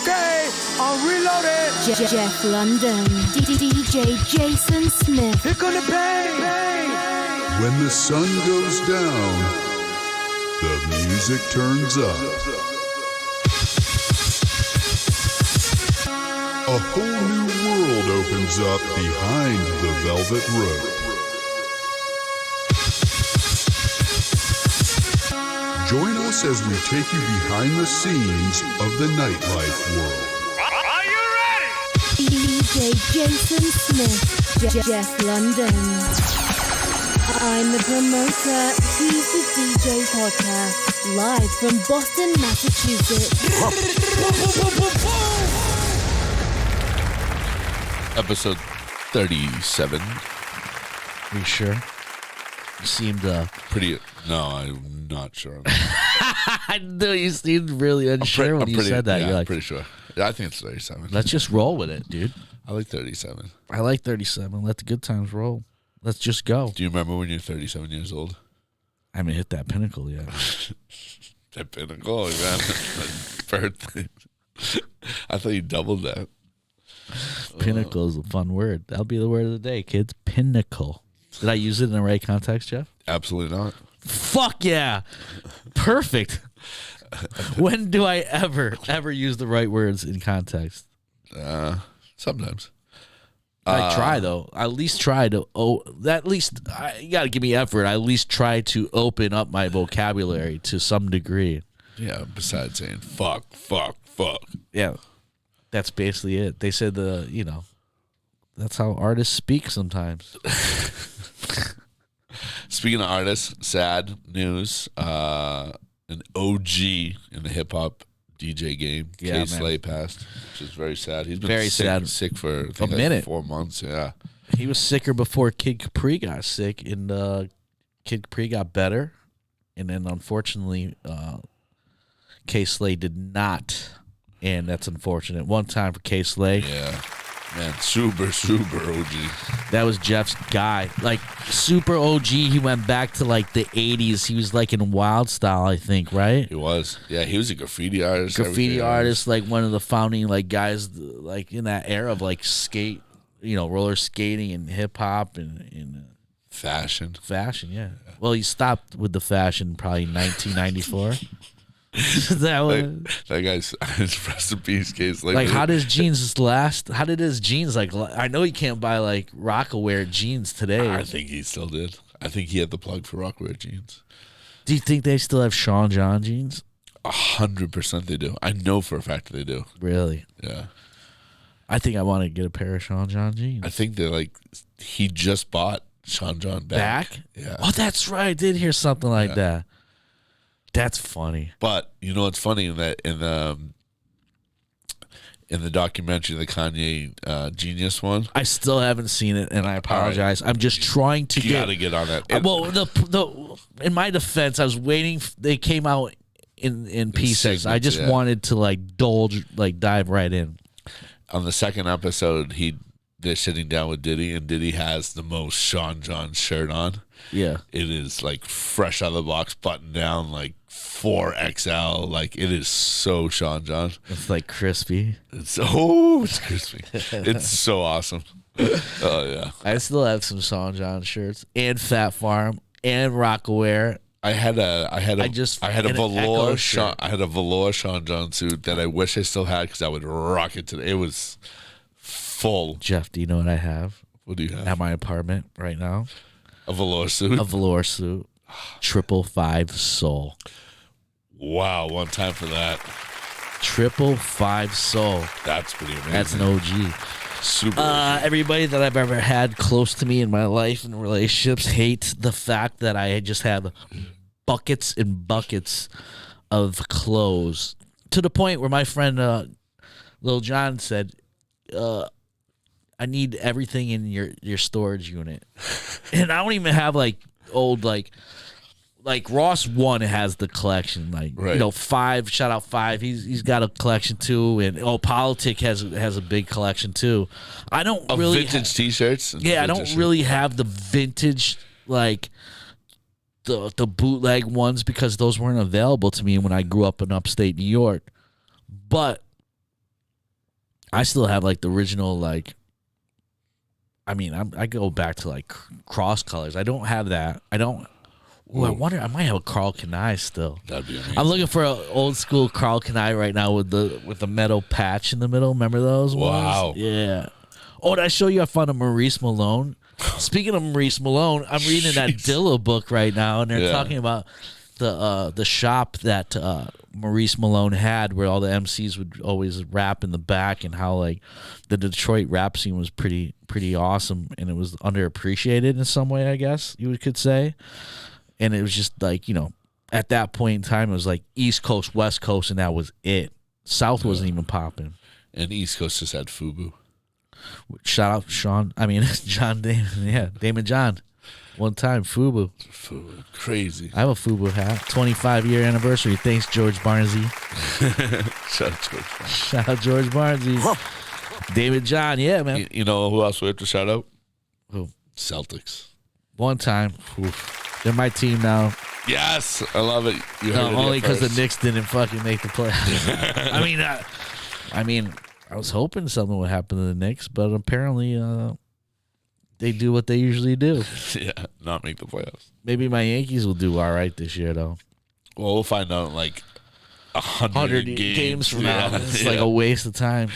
Okay, I'm reloaded. Jeff London, DJ Jason Smith. Here come the bang. When the sun goes down, the music turns up. A whole new world opens up behind the velvet rope. Join us as we take you behind the scenes of the nightlife world. Are you ready? DJ Jason Smith, Jeff London. I'm the promoter, he's the DJ podcast, live from Boston, Massachusetts. Episode 37. Are you sure? You seemed Pretty. No, I'm not sure. I know you seemed really unsure when you said that. Yeah, You're I'm like, pretty sure. Yeah, I think it's 37. let's just roll with it, dude. I like 37. I like 37. Let the good times roll. Let's just go. Do you remember when you're 37 years old? I haven't hit that pinnacle yet. That pinnacle, man. Birthday. I thought you doubled that. Pinnacle is a fun word. That'll be the word of the day, kids. Pinnacle. Did I use it in the right context, Jeff? Absolutely not. Fuck yeah. Perfect. When do I ever use the right words in context? Sometimes. I try, though. I at least try to, you got to give me effort. I at least try to open up my vocabulary to some degree. Yeah, besides saying fuck. Yeah. That's basically it. They said that's how artists speak sometimes. Speaking of artists, sad news. An OG in the hip-hop DJ game, Yeah, K-Slay passed, which is very sad. He's been Very sad. sick for I A think, minute. 4 months, yeah. He was sicker before Kid Capri got sick, and Kid Capri got better. And then, unfortunately, K-Slay did not. And that's unfortunate. One time for K-Slay. Yeah. Man, super OG. That was Jeff's guy. Like, super OG, he went back to, like, the 80s. He was, like, in Wild Style, I think, right? He was. Yeah, he was a graffiti artist. Graffiti everything. artist, like, one of the founding, like, guys, like, in that era of, like, skate, roller skating and hip-hop and Fashion. yeah. Well, he stopped with the fashion probably in 1994. That was That guy's rest in peace, case. like how did his jeans, like, I know you can't buy like Rockaware jeans today. I think he still did. I think he had the plug for Rockwear jeans. Do you think they still have Sean John jeans? 100% they do. I know for a fact that they do. Really? Yeah. I think I want to get a pair of Sean John jeans. I think they're like, he just bought Sean John back. Yeah. Oh, that's right. I did hear something like that. That's funny. But you know what's funny in the documentary, the Kanye Genius one? I still haven't seen it, and I apologize. I'm just trying to You got to get on that. well, in my defense, I was waiting. They came out in pieces. I just wanted to dive right in. On the second episode, they're sitting down with Diddy, and Diddy has the most Sean John shirt on. Yeah. It is like fresh out of the box, buttoned down, like 4XL. Like, it is so Sean John. It's like crispy. It's crispy. It's so awesome. Oh yeah. I still have some Sean John shirts and Fat Farm and Rockaware. I had a velour shirt. I had a velour Sean John suit that I wish I still had because I would rock it today. It was full. Jeff, do you know what I have? What do you have? At my apartment right now? A velour suit? A velour suit. 555 Soul. Wow, one time for that. 555 Soul. That's pretty amazing. That's an OG. Super OG. Everybody that I've ever had close to me in my life and relationships hate the fact that I just have buckets and buckets of clothes. To the point where my friend Lil John said, I need everything in your storage unit. And I don't even have like old like Ross One has the collection, like right. Five, shout out Five. He's got a collection too, and Politic has a big collection too. I don't really vintage t-shirts. Yeah, I don't really have the vintage like the bootleg ones because those weren't available to me when I grew up in upstate New York. But I still have like the original like. I mean, I go back to like cross colors. I don't have that. I don't. Ooh, I wonder. I might have a Carl Kanai still. That'd be amazing. I'm looking for an old school Carl Kanai right now with the metal patch in the middle. Remember those ones? Wow. Yeah. Oh, did I show you? I found a Maurice Malone. Speaking of Maurice Malone, I'm reading that Dilla book right now, and they're talking about the shop that Maurice Malone had, where all the MCs would always rap in the back, and how like the Detroit rap scene was pretty awesome, and it was underappreciated in some way, I guess you could say. And it was just like, you know, at that point in time, it was like East Coast, West Coast, and that was it. South wasn't even popping. And East Coast just had FUBU. Shout out John Damon. Yeah, Damon John. One time, FUBU. FUBU. Crazy. I have a FUBU hat. 25-year anniversary. Thanks, George Barnesy. Shout out George Barnes. Shout out George Barnesy. David John, yeah, man. You know who else we have to shout out? Who? Celtics. One time. They're my team now. Yes, I love it. You heard it only here because the first. Knicks didn't fucking make the playoffs. I mean, I was hoping something would happen to the Knicks, but apparently they do what they usually do. Yeah, not make the playoffs. Maybe my Yankees will do all right this year, though. Well, we'll find out in like 100 games from now. Yeah, It's yeah. like a waste of time.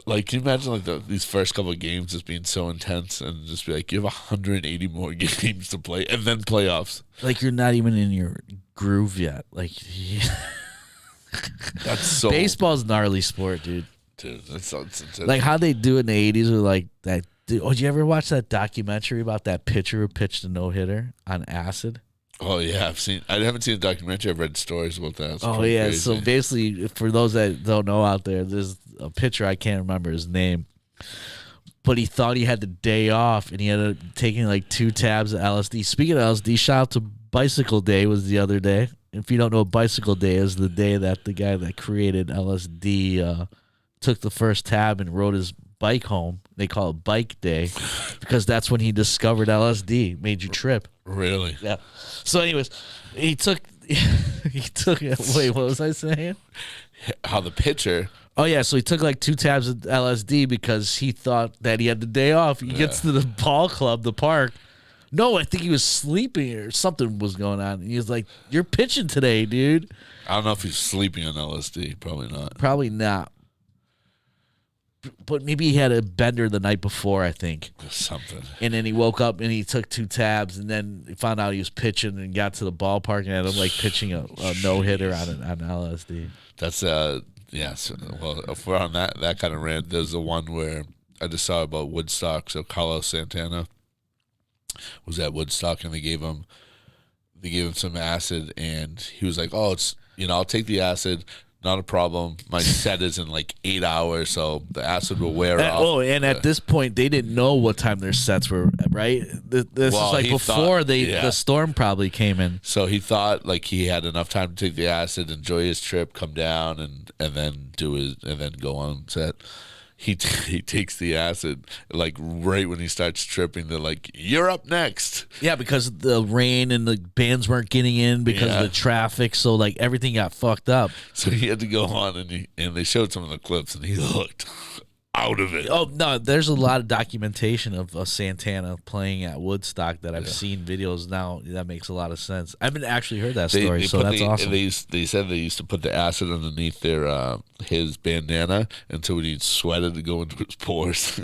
Like, can you imagine like these first couple of games just being so intense and just be like, you have 180 more games to play and then playoffs. Like you're not even in your groove yet. Like That's so baseball's gnarly sport, dude. Dude, that's Like how they do it in the 80s with like that. Oh, did you ever watch that documentary about that pitcher who pitched a no-hitter on acid? Oh yeah, I haven't seen the documentary. I've read stories about that. It's Oh pretty yeah, crazy. so basically, for those that don't know out there, there's a pitcher, I can't remember his name, but he thought he had the day off, and he ended up taking like 2 tabs of LSD. Speaking of LSD, shout out to Bicycle Day was the other day. If you don't know what Bicycle Day is, the day that the guy that created LSD took the first tab and rode his bike home. They call it Bike Day because that's when he discovered LSD, made you trip. Really? Yeah. So, anyways, he took. Wait, what was I saying? How the pitcher? Oh yeah, so he took like 2 tabs of LSD because he thought that he had the day off. He gets to the ball club, the park. No, I think he was sleeping or something was going on. And he was like, "You're pitching today, dude." I don't know if he's sleeping on LSD. Probably not. Probably not. But maybe he had a bender the night before, I think. Something. And then he woke up and he took 2 tabs, and then he found out he was pitching and got to the ballpark and had him like pitching a no-hitter on LSD. That's yeah. So, well, if we're on that kind of rant, there's the one where I just saw about Woodstock. So Carlos Santana was at Woodstock, and they gave him some acid, and he was like, "Oh, it's I'll take the acid." Not a problem. My set is in like 8 hours, so the acid will wear off. Oh, and at this point, they didn't know what time their sets were, right? This is like he before thought- the storm probably came in. So he thought like he had enough time to take the acid, enjoy his trip, come down, and then go on set. He takes the acid like right when he starts tripping. They're like, "You're up next." Yeah, because the rain and the bands weren't getting in because Yeah. of the traffic, so like everything got fucked up. So he had to go on, and they showed some of the clips, and he looked out of it. Oh no, there's a lot of documentation of Santana playing at Woodstock that I've seen videos now. That makes a lot of sense. I haven't actually heard that story, so that's awesome. They said they used to put the acid underneath their his bandana until when he'd sweat it to go into his pores.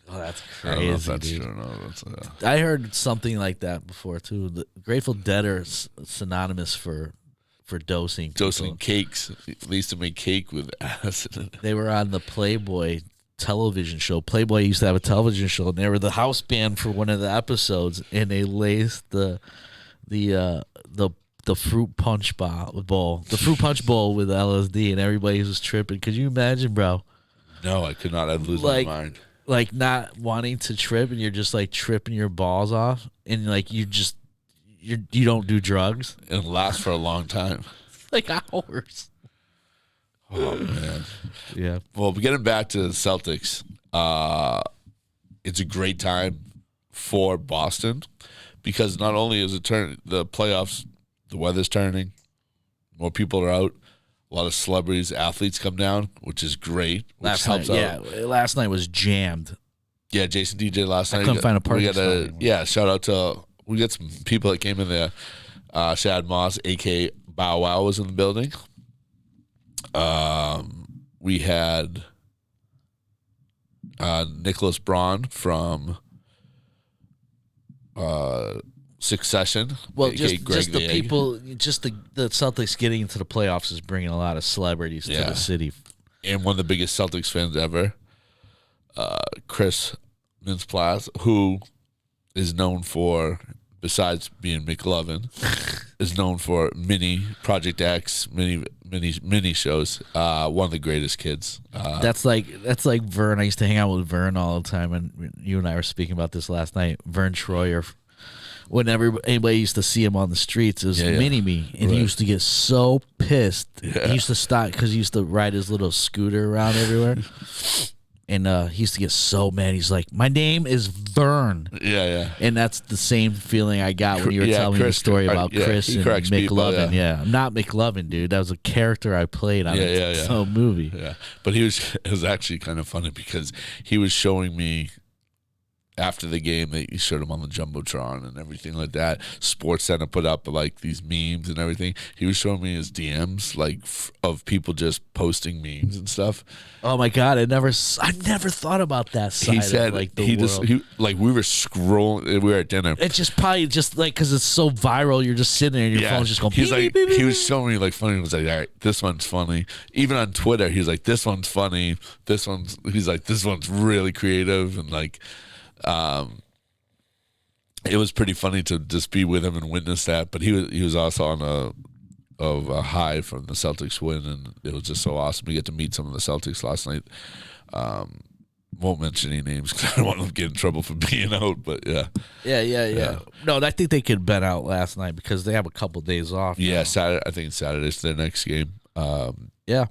Oh, that's I don't know if crazy, that's dude. true or not. That's, I heard something like that before too. The Grateful Dead are synonymous for dosing. dosing people. cakes. They used to make cake with acid in it. They were on the Playboy television show. Playboy used to have a television show, and they were the house band for one of the episodes, and they laced the fruit punch bowl, the fruit punch bowl with LSD, and everybody was tripping. Could you imagine, bro? No, I could not. I'd lose Like- my mind. Like not wanting to trip, and you're just like tripping your balls off, and like you don't do drugs It lasts for a long time. like hours. Oh man. Yeah. Well, getting back to the Celtics, it's a great time for Boston because not only is it the playoffs, the weather's turning, more people are out. A lot of celebrities, athletes come down, which is great. Which helps out. Yeah, last night was jammed. Yeah, Jason DJ last night. I couldn't find a parking spot anymore. Shout out to, we got some people that came in there. Shad Moss, a.k.a. Bow Wow, was in the building. We had Nicholas Braun from Succession. Well, aka just Greg the Egg. people, just the Celtics getting into the playoffs is bringing a lot of celebrities to the city. And one of the biggest Celtics fans ever, Chris Mintz-Plasse, who is known for, besides being McLovin, is known for mini Project X, mini shows. One of the greatest kids. That's like Vern. I used to hang out with Vern all the time, and you and I were speaking about this last night. Vern Troyer. Whenever anybody used to see him on the streets, it was mini-me, and he used to get so pissed. Yeah. He used to stop because he used to ride his little scooter around everywhere, and he used to get so mad. He's like, "My name is Vern." Yeah. And that's the same feeling I got when you were telling me the story about Chris and corrects people, McLovin. I'm not McLovin, dude. That was a character I played on some movie. Yeah, but it was actually kind of funny because he was showing me after the game that he showed him on the Jumbotron and everything like that. Sports Center put up like these memes and everything. He was showing me his DMs like of people just posting memes and stuff. Oh my God, I never thought about that side. He said of, like the he world. just we were scrolling. We were at dinner. It's just probably just like because it's so viral. You're just sitting there and your phone's just going. He's beep, like beep, beep, he was showing me like funny. He was like, all right, this one's funny. Even on Twitter, he's like, this one's funny. This one's really creative and like. It was pretty funny to just be with him and witness that, but he was also on a high from the Celtics win, and it was just so awesome to get to meet some of the Celtics last night. Won't mention any names because I don't want them to get in trouble for being out, but yeah. No, I think they could bet out last night because they have a couple days off. Yeah, Saturday. I think Saturday's their next game. Yeah.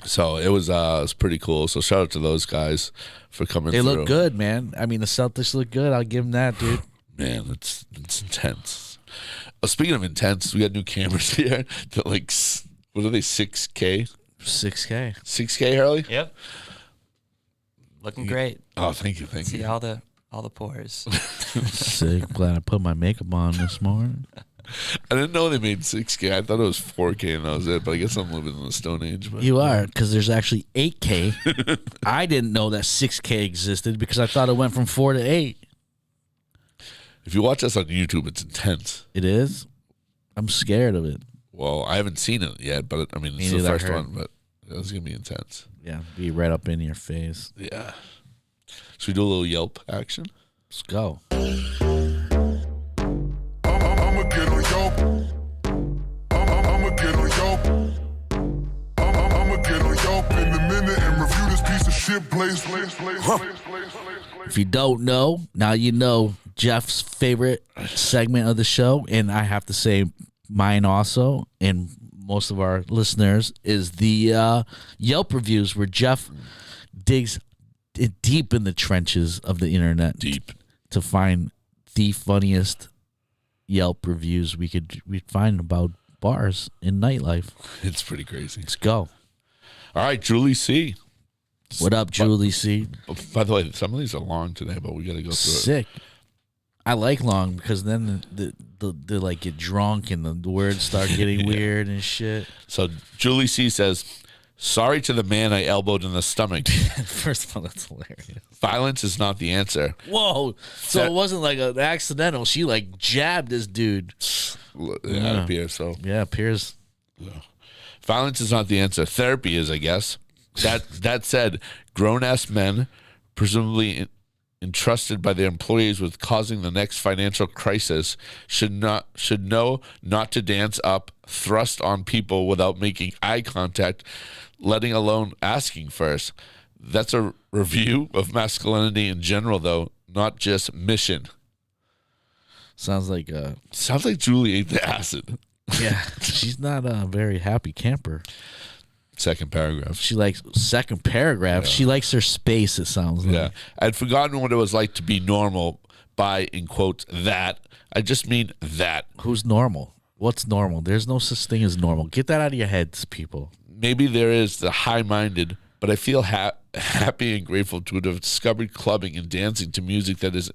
So it was pretty cool. So shout out to those guys for coming They through. look good, man. I mean, the Celtics look good. I'll give them that, dude. Man, it's intense. Speaking of intense, we got new cameras here. That like, what are they? 6K. 6K. 6K, Harley. Yep. Looking great. Oh, thank you. See all the pores. Sick. Glad I put my makeup on this morning. I didn't know they made 6K. I thought it was 4K and that was it. But I guess I'm living in the Stone Age. But You are, because there's actually 8K. I didn't know that 6K existed because I thought it went from 4 to 8. if you watch us on YouTube, it's intense. It is? I'm scared of it. Well, I haven't seen it yet, but I mean, Me it's the neither, I first heard. one. But it's gonna be intense. Yeah, be right up in your face. Yeah. Should we do a little Yelp action? Let's go. I'ma get on Yelp. I'ma get on Yelp. I'ma get on Yelp in a minute and review this piece of shit place. If you don't know, now you know Jeff's favorite segment of the show, and I have to say mine also, and most of our listeners, is the Yelp reviews where Jeff digs deep in the trenches of the internet to find the funniest Yelp reviews we'd find about bars and nightlife. It's pretty crazy. Let's go. All right, Julie C. What up, Julie C? By the way, some of these are long today, but we got to go through it. Sick. I like long because then they like get drunk and the words start getting weird and shit. So Julie C says, "Sorry to the man I elbowed in the stomach. First of all, that's hilarious. Violence is not the answer." Whoa. So it wasn't like an accidental. She like jabbed this dude. Yeah, it appears so. Yeah, Piers. Violence is not the answer. Therapy is, I guess. That said, grown-ass men, presumably entrusted by their employees with causing the next financial crisis, should know not to dance up, thrust on people without making eye contact, letting alone asking first. That's a review of masculinity in general, though, not just mission. Sounds like Julie ate the acid. yeah, she's not a very happy camper. Second paragraph. She likes second paragraph. Yeah. She likes her space, it sounds like. Yeah. I'd forgotten what it was like to be normal by, in quotes, that. I just mean that. Who's normal? What's normal? There's no such thing as normal. Get that out of your heads, people. Maybe there is the high-minded, but I feel happy and grateful to have discovered clubbing and dancing to music that is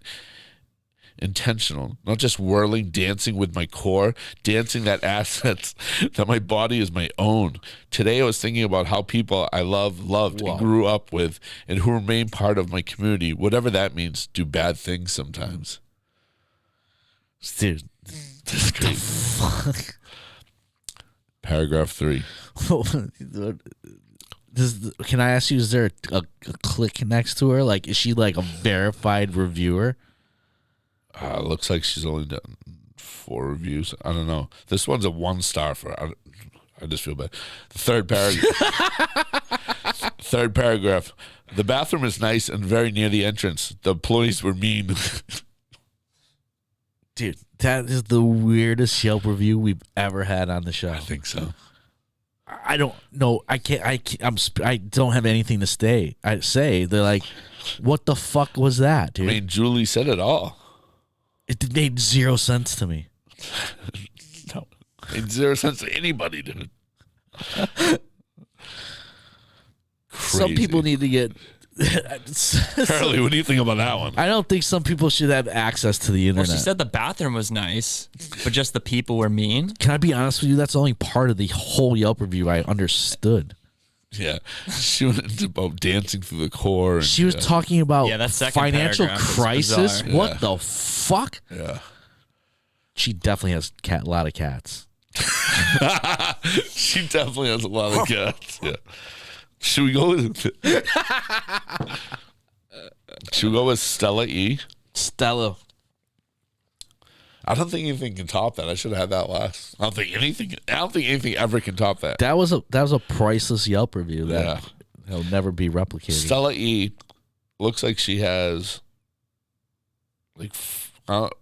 intentional, not just whirling, dancing with my core, dancing that assets that my body is my own. Today I was thinking about how people I loved, and grew up with, and who remain part of my community, whatever that means, do bad things sometimes. Dude, This is crazy. fuck. Paragraph 3. Can I ask you, is there a click next to her? Like, is she like a verified reviewer? Looks like she's only done 4 reviews. I don't know. This one's a 1 star for. I just feel bad. The third paragraph. Third paragraph. The bathroom is nice and very near the entrance. The employees were mean. Dude, that is the weirdest Yelp review we've ever had on the show. I think so. I don't know. I don't have anything to say. They're like, what the fuck was that, dude? I mean, Julie said it all. It made 0 sense to me. No, it made 0 sense to anybody, dude. Some people need to get. Charlie, what do you think about that one? I don't think some people should have access to the Well, internet. she said the bathroom was nice, but just the people were mean. Can I be honest with you? That's only part of the whole Yelp review I understood. Yeah, she went into about dancing through the core. And, She was talking about Yeah, that second financial paragraph is crisis. bizarre. What the fuck? Yeah. She definitely has a lot of cats. She definitely has a lot of cats. Yeah. Should we go with Stella E? Stella. I don't think anything can top that. I should have had that last. I don't think anything ever can top that. That was a priceless Yelp review that Yeah. will never be replicated. Stella E looks like she has like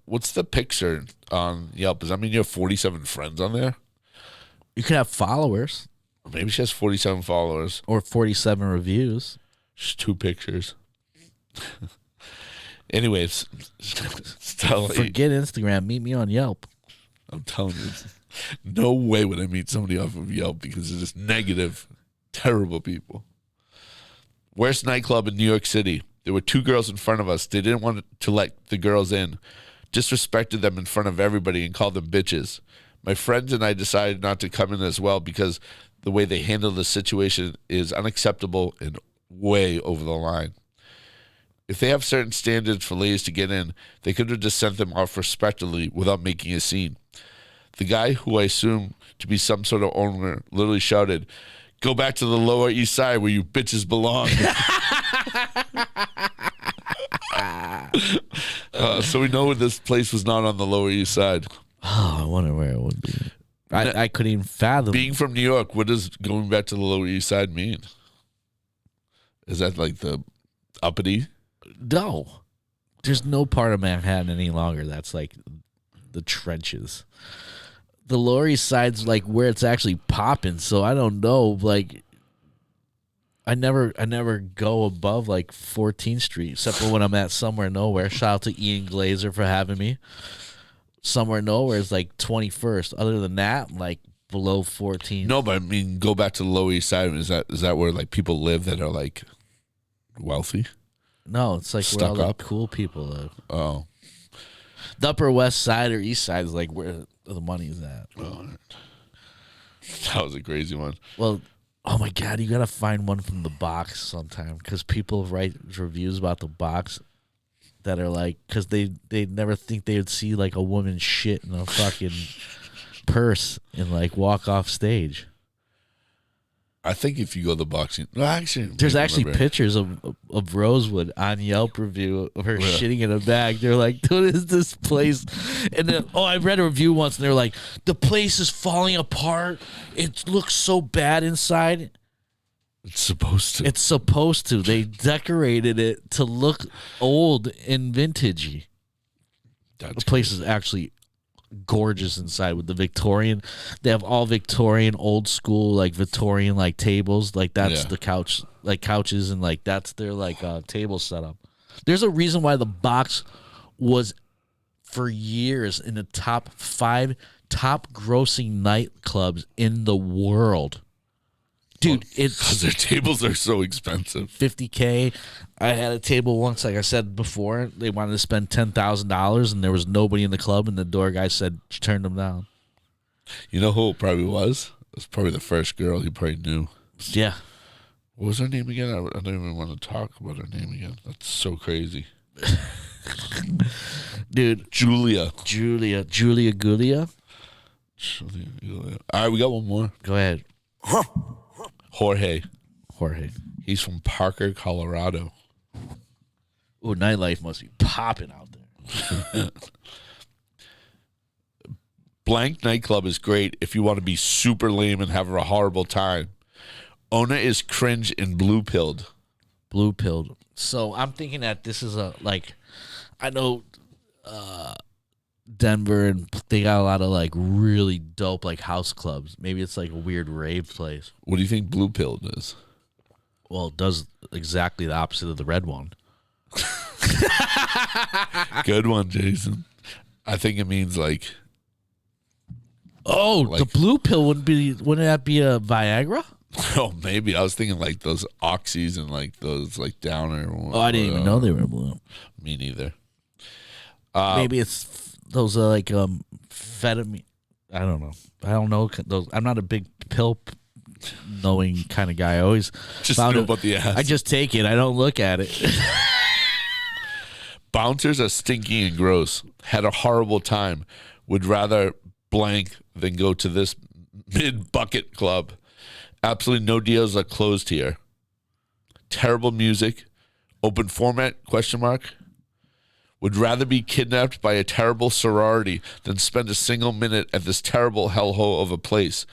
what's the picture on Yelp? Does that mean you have 47 friends on there? You could have followers Or maybe she has 47 followers. or 47 reviews. Just 2 pictures. Anyways, Stella E. Forget Instagram. Meet me on Yelp. I'm telling you, no way would I meet somebody off of Yelp because they're just negative, terrible people. Worst nightclub in New York City. There were 2 girls in front of us. They didn't want to let the girls in. Disrespected them in front of everybody and called them bitches. My friends and I decided not to come in as well because the way they handled the situation is unacceptable and way over the line. If they have certain standards for ladies to get in, they could have just sent them off respectfully without making a scene. The guy, who I assume to be some sort of owner, literally shouted, "Go back to the Lower East Side where you bitches belong." So we know this place was not on the Lower East Side. Oh, I wonder where it would be. I couldn't even fathom. Being from New York, what does going back to the Lower East Side mean? Is that like the uppity? No. There's no part of Manhattan any longer that's like the trenches. The Lower East Side's like where it's actually popping, so I don't know. Like I never go above like 14th Street, except for when I'm at Somewhere Nowhere. Shout out to Ian Glazer for having me. Somewhere Nowhere is like 21st. Other than that, like below 14. No, but I mean, go back to the Lower East Side. Is that where like people live that are like wealthy? No, it's like where all Stuck the up? cool people live. Oh, The Upper West Side or East Side is like where the money's at. that was a crazy one. Well, oh my God, you gotta find one from the box sometime because people write reviews about the box that are like, because they never think they would see like a woman shit in a fucking purse and like walk off stage. I think if you go to the boxing, no, actually, There's I actually remember. pictures of Rosewood on Yelp review of her shitting in a bag. They're like, "What is this place?" And then, I read a review once, and they're like, "The place is falling apart. It looks so bad inside." It's supposed to. It's supposed to. They decorated it to look old and vintagey. That's The place is actually gorgeous inside with the Victorian. They have all Victorian, old school, like Victorian, like tables. Like that's Yeah. the couch, like couches, and like that's their like table setup. There's a reason why the box was for years in the top 5 top grossing nightclubs in the world. Dude, it's because their tables are so expensive. $50K. I had a table once, like I said before. They wanted to spend $10,000, and there was nobody in the club, and the door guy said, "Turn them down." You know who it probably was? It was probably the first girl he probably knew. Yeah. What was her name again? I don't even want to talk about her name again. That's so crazy. Dude. Julia. Julia Gulia. Julia. All right, we got one more. Go ahead. Jorge. He's from Parker, Colorado. Ooh, nightlife must be popping out there. Blank nightclub is great if you want to be super lame and have a horrible time. Owner is cringe and blue-pilled. Blue-pilled. So I'm thinking that this is I know Denver, and they got a lot of like really dope like house clubs. Maybe it's like a weird rave place. What do you think blue-pilled is? Well, it does exactly the opposite of the red one. Good one, Jason. I think it means like... Oh, the blue pill wouldn't that be a Viagra? Oh, maybe. I was thinking like those oxys and like those like downer. Oh, I didn't even know they were blue. Me neither. Maybe it's those like amphetamine. I don't know. Those. I'm not a big pill knowing kind of guy. I always Just found know it- about the ass. I just take it. I don't look at it. Bouncers are stinky and gross. Had a horrible time. Would rather blank than go to this mid-bucket club. Absolutely no deals are closed here. Terrible music. Open format, question mark. Would rather be kidnapped by a terrible sorority than spend a single minute at this terrible hellhole of a place.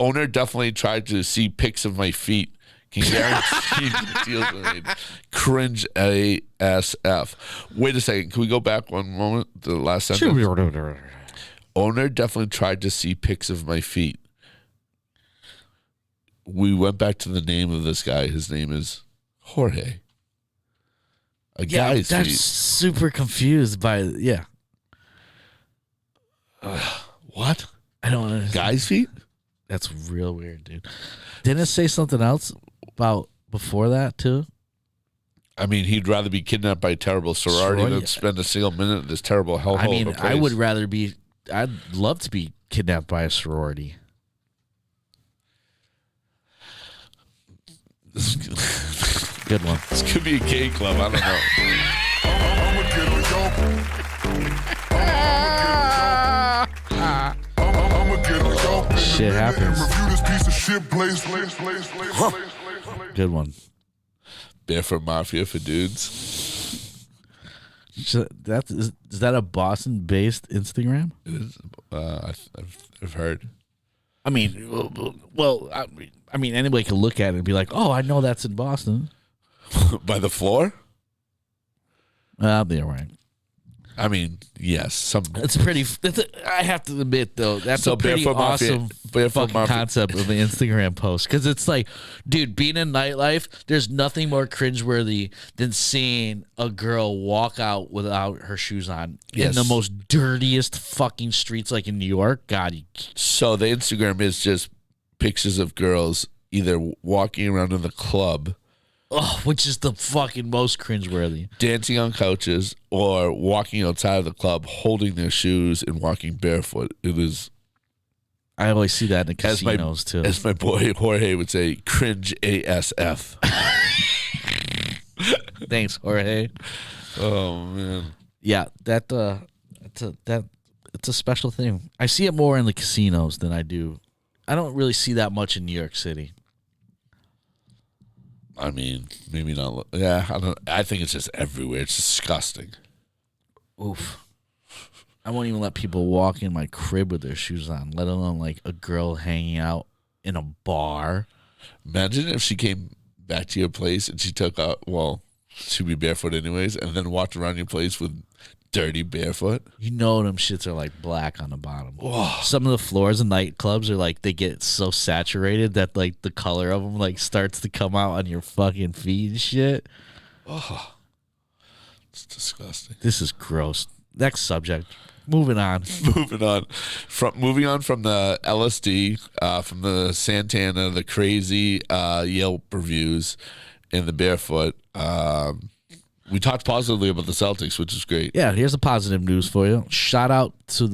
Owner definitely tried to see pics of my feet. Can guarantee the deals are made. Cringe ASF. Wait a second. Can we go back one moment? The last sentence. Owner definitely tried to see pics of my feet. We went back to the name of this guy. His name is Jorge. A guy's that's feet. super confused by What? I don't understand. Guy's feet? That's real weird, dude. Didn't it say something else about before that too? I mean, he'd rather be kidnapped by a terrible sorority Sorority? than spend a single minute at this terrible hellhole. I mean, of a place. I would rather be. I'd love to be kidnapped by a sorority. Good one. This could be a gay club. I don't know. I'ma get on I'ma get on Yelp. Shit happens. And review this piece of shit place. Good one. Barefoot Mafia for dudes. So is that a Boston-based Instagram? It is. I've heard. I mean, well, I mean, anybody can look at it and be like, "Oh, I know that's in Boston." By the floor? I'll be all right. I mean, yes. It's I have to admit, though, that's So a pretty Barefoot Mafia- awesome Barefoot fucking Mafia- concept of an Instagram post. Because it's like, dude, being in nightlife, there's nothing more cringeworthy than seeing a girl walk out without her shoes on Yes. in the most dirtiest fucking streets, like in New York. God, So the Instagram is just pictures of girls either walking around in the club, which is the fucking most cringeworthy. dancing on couches, or walking outside of the club holding their shoes and walking barefoot. It is, I always see that in the as casinos, too. as my boy Jorge would say, cringe ASF. Thanks, Jorge. Oh, man. Yeah, it's a special thing. I see it more in the casinos than I do. I don't really see that much in New York City. I mean, maybe not. Yeah, I think it's just everywhere. It's disgusting. Oof. I won't even let people walk in my crib with their shoes on, let alone like a girl hanging out in a bar. Imagine if she came back to your place and she took out, well, she'd be barefoot anyways, and then walked around your place with dirty barefoot. You know them shits are like black on the bottom. Some of the floors in nightclubs are like, they get so saturated that like the color of them like starts to come out on your fucking feet and shit. It's disgusting. This is gross. Next subject. Moving on. Moving on from the LSD, from the Santana, the crazy Yelp reviews, and the barefoot. We talked positively about the Celtics, which is great. Yeah, here's the positive news for you. Shout out to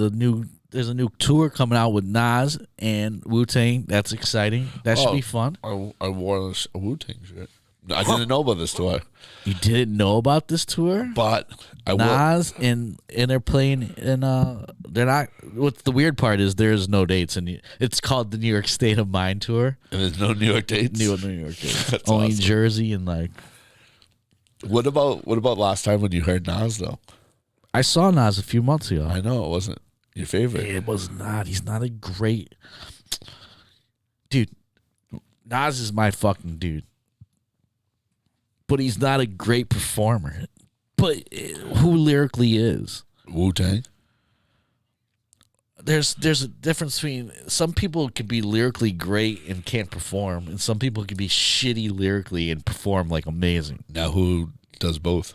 there's a new tour coming out with Nas and Wu-Tang. That's exciting. That should be fun. I wore a Wu-Tang shirt. I didn't know about this tour. You didn't know about this tour? But I will. Nas and they're playing in they're not. What's the weird part is there's no dates, and it's called the New York State of Mind tour. And there's no New York dates. New York dates. That's Only awesome. Jersey and like. What about last time when you heard Nas though? I saw Nas a few months ago. I know it wasn't your favorite. It was not. He's not a great dude. Nas is my fucking dude, but he's not a great performer. But who lyrically is? Wu-Tang. There's a difference between some people can be lyrically great and can't perform, and some people can be shitty lyrically and perform like amazing. Now who does both?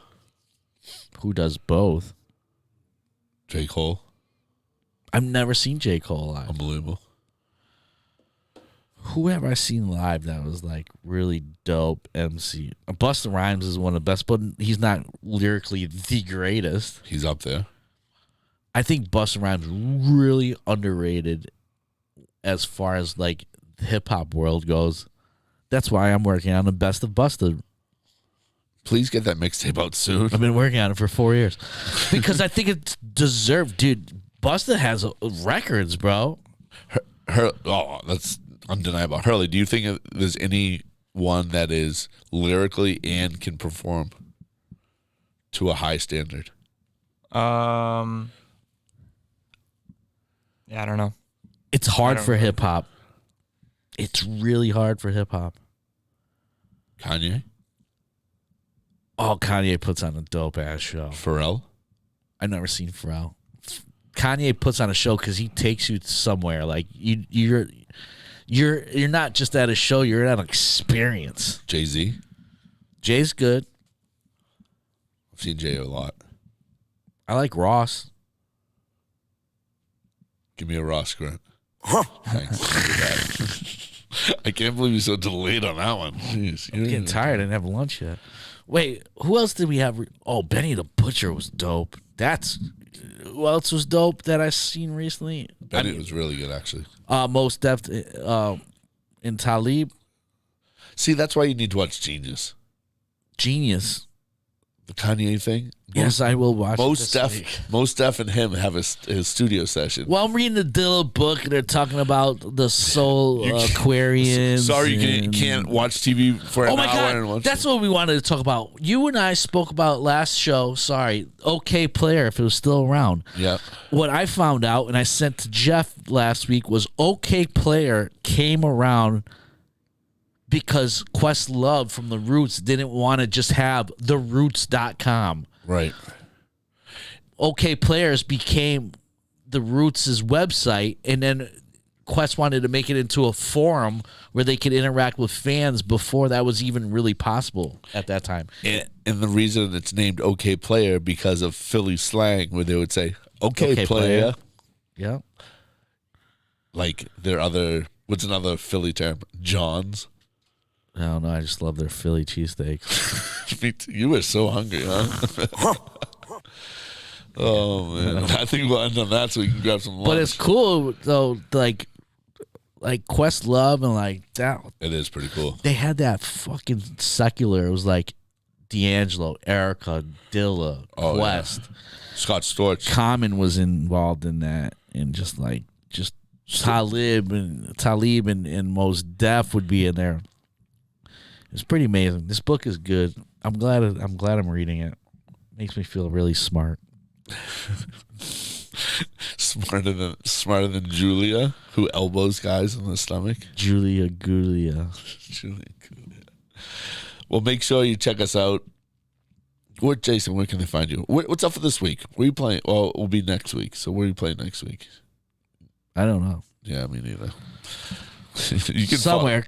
Who does both? J. Cole. I've never seen J. Cole live. Unbelievable. Who have I seen live that was like really dope MC? Busta Rhymes is one of the best, but he's not lyrically the greatest. He's up there. I think Busta Rhymes really underrated as far as like the hip hop world goes. That's why I'm working on the best of Busta. Please get that mixtape out soon. I've been working on it for 4 years because I think it's deserved, dude. Busta has records, bro. That's undeniable. Hurley, do you think there's anyone that is lyrically and can perform to a high standard? Yeah, I don't know. It's hard for hip hop. It's really hard for hip hop. Kanye? Oh, Kanye puts on a dope ass show. Pharrell? I've never seen Pharrell. Kanye puts on a show because he takes you somewhere. Like you're not just at a show. You're at an experience. Jay-Z? Jay's good. I've seen Jay a lot. I like Ross. Give me a Ross Grant. Thanks. I can't believe you're so delayed on that one. Jeez, I'm getting tired. I didn't have lunch yet. Wait, who else did we have? Oh, Benny the Butcher was dope. Who else was dope that I seen recently? Benny was really good, actually. Most Def and Talib. See, that's why you need to watch Genius. Genius. The Kanye thing. Yes, I will watch Most it this week. Most Def and him have his studio session. Well, I'm reading the Dilla book, and they're talking about the soul Aquarians. Sorry, you can't watch TV for an my hour. God, that's what we wanted to talk about. You and I spoke about last show. Sorry, OK Player, if it was still around. Yeah. What I found out, and I sent to Jeff last week, was OK Player came around because Questlove from The Roots didn't want to just have theroots.com. Right. OK Players became The Roots' website, and then Quest wanted to make it into a forum where they could interact with fans before that was even really possible at that time. And the reason it's named OK Player because of Philly slang where they would say, OK player. Yeah. Like what's another Philly term? Johns. I don't know. I just love their Philly cheesesteaks. You were so hungry, huh? Oh, man. I think we'll end on that so we can grab some lunch. But it's cool, though, like Questlove and like that. It is pretty cool. They had that fucking secular. It was like D'Angelo, Erica, Dilla, Quest. Yeah. Scott Storch. Common was involved in that. And just Talib and Mos Def would be in there. It's pretty amazing. This book is good. I'm glad I'm reading it. Makes me feel really smart. smarter than Julia, who elbows guys in the stomach. Julia Gulia. Well, make sure you check us out. Jason, where can they find you? What's up for this week? Where are you playing? Well, it will be next week. So where are you playing next week? I don't know. Yeah, me neither. You can somewhere.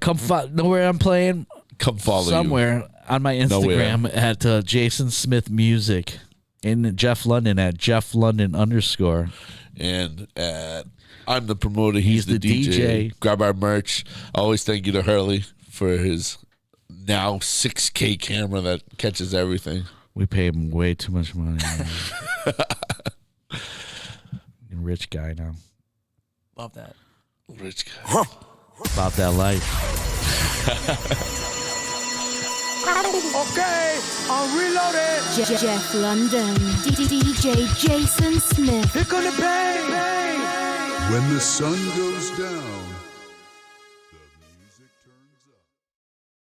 Know where I'm playing? Come follow somewhere you. on my Instagram at Jason Smith Music. And Jeff London at Jeff London _. And I'm the promoter. He's the DJ. Grab our merch. Always thank you to Hurley for his now 6K camera that catches everything. We pay him way too much money. Rich guy now. Love that. Rich guy. About that life. Okay, I'm reloaded. Jeff London, DJ Jason Smith. Here come the pain. When the sun goes down